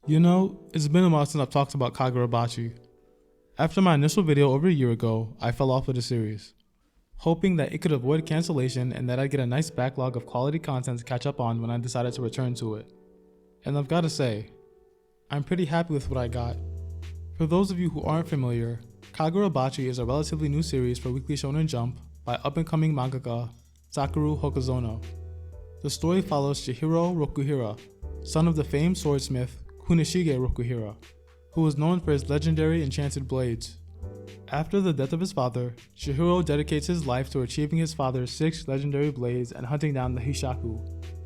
You know, it's been a while since I've talked about Kagurabachi. After my initial video over a year ago, I fell off with the series, hoping that it could avoid cancellation and that I'd get a nice backlog of quality content to catch up on when I decided to return to it. And I've gotta say, I'm pretty happy with what I got. For those of you who aren't familiar, Kagurabachi is a relatively new series for Weekly Shonen Jump by up-and-coming mangaka Satoru Hokuzono. The story follows Chihiro Rokuhira, son of the famed swordsmith Kunishige Rokuhira, who was known for his legendary enchanted blades. After the death of his father, Chihiro dedicates his life to achieving his father's 6 legendary blades and hunting down the Hishaku,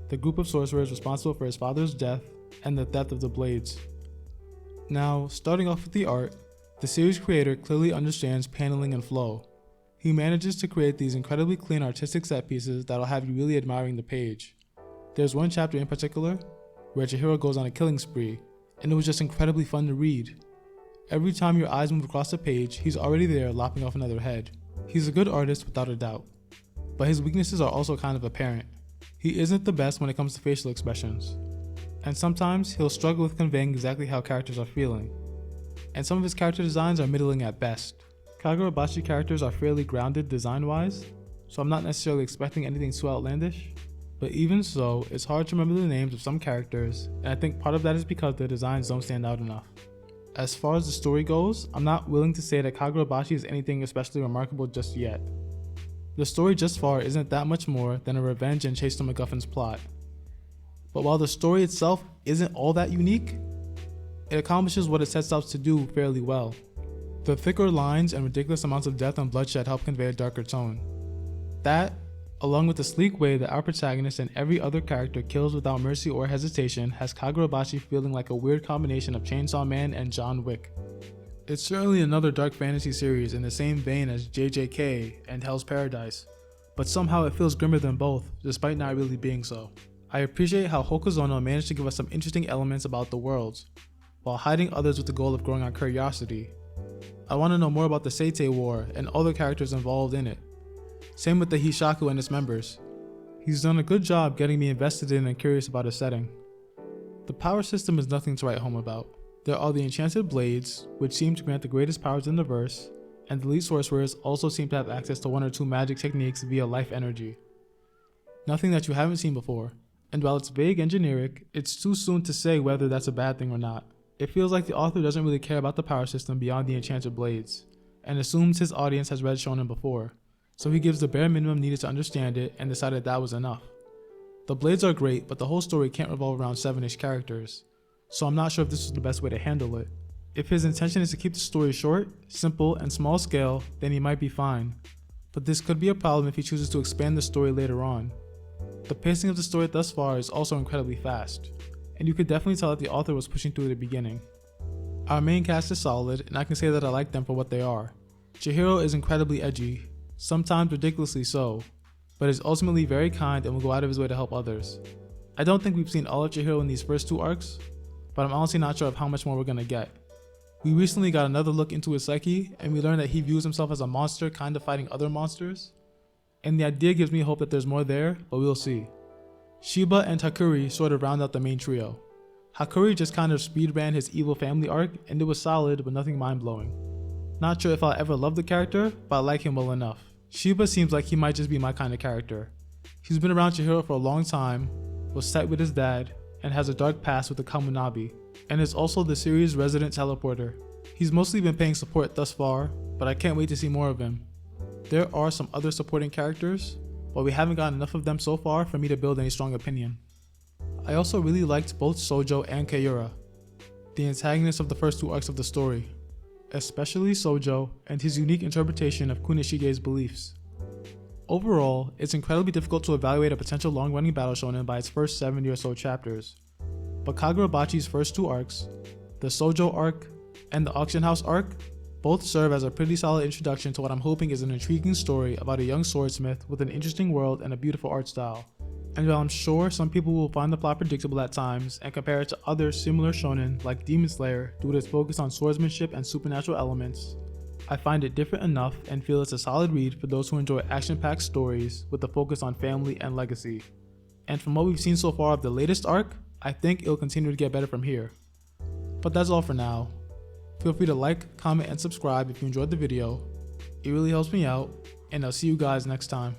the group of sorcerers responsible for his father's death and the theft of the blades. Now, starting off with the art, the series creator clearly understands paneling and flow. He manages to create these incredibly clean artistic set pieces that'll have you really admiring the page. There's one chapter in particular where Chihiro goes on a killing spree, and it was just incredibly fun to read. Every time your eyes move across the page, he's already there lopping off another head. He's a good artist without a doubt, but his weaknesses are also kind of apparent. He isn't the best when it comes to facial expressions, and sometimes he'll struggle with conveying exactly how characters are feeling, and some of his character designs are middling at best. Kagurabachi characters are fairly grounded design-wise, so I'm not necessarily expecting anything too outlandish. But even so, it's hard to remember the names of some characters, and I think part of that is because their designs don't stand out enough. As far as the story goes, I'm not willing to say that Kagurabachi is anything especially remarkable just yet. The story just far isn't that much more than a revenge and chase to MacGuffin's plot. But while the story itself isn't all that unique, it accomplishes what it sets out to do fairly well. The thicker lines and ridiculous amounts of death and bloodshed help convey a darker tone. That, along with the sleek way that our protagonist and every other character kills without mercy or hesitation, has Kagurabachi feeling like a weird combination of Chainsaw Man and John Wick. It's certainly another dark fantasy series in the same vein as JJK and Hell's Paradise, but somehow it feels grimmer than both, despite not really being so. I appreciate how Hokuzono managed to give us some interesting elements about the worlds, while hiding others with the goal of growing our curiosity. I want to know more about the Seitei War and other characters involved in it. Same with the Hishaku and its members. He's done a good job getting me invested in and curious about his setting. The power system is nothing to write home about. There are the enchanted blades, which seem to grant the greatest powers in the verse, and the elite sorcerers also seem to have access to 1 or 2 magic techniques via life energy. Nothing that you haven't seen before, and while it's vague and generic, it's too soon to say whether that's a bad thing or not. It feels like the author doesn't really care about the power system beyond the enchanted blades, and assumes his audience has read shonen before. So he gives the bare minimum needed to understand it and decided that was enough. The blades are great, but the whole story can't revolve around 7-ish characters, so I'm not sure if this was the best way to handle it. If his intention is to keep the story short, simple, and small scale, then he might be fine. But this could be a problem if he chooses to expand the story later on. The pacing of the story thus far is also incredibly fast, and you could definitely tell that the author was pushing through at the beginning. Our main cast is solid, and I can say that I like them for what they are. Chihiro is incredibly edgy, sometimes ridiculously so, but is ultimately very kind and will go out of his way to help others. I don't think we've seen all of Chihiro in these first 2 arcs, but I'm honestly not sure of how much more we're gonna get. We recently got another look into his psyche, and we learned that he views himself as a monster kind of fighting other monsters, and the idea gives me hope that there's more there, but we'll see. Shiba and Hakuri sort of round out the main trio. Hakuri just kind of speed ran his evil family arc, and it was solid but nothing mind-blowing. Not sure if I'll ever love the character, but I like him well enough. Shiba seems like he might just be my kind of character. He's been around Chihiro for a long time, was tight with his dad, and has a dark past with the Kamunabi, and is also the series' resident teleporter. He's mostly been paying support thus far, but I can't wait to see more of him. There are some other supporting characters, but we haven't gotten enough of them so far for me to build any strong opinion. I also really liked both Sojo and Kayura, the antagonists of the first 2 arcs of the story, especially Sojo and his unique interpretation of Kunishige's beliefs. Overall, it's incredibly difficult to evaluate a potential long-running battle shonen by its first 70 or so chapters, but Kagurabachi's first 2 arcs, the Sojo arc and the Auction House arc, both serve as a pretty solid introduction to what I'm hoping is an intriguing story about a young swordsmith with an interesting world and a beautiful art style. And while I'm sure some people will find the plot predictable at times and compare it to other similar shonen like Demon Slayer due to its focus on swordsmanship and supernatural elements, I find it different enough and feel it's a solid read for those who enjoy action-packed stories with a focus on family and legacy. And from what we've seen so far of the latest arc, I think it'll continue to get better from here. But that's all for now. Feel free to like, comment, and subscribe if you enjoyed the video. It really helps me out, and I'll see you guys next time.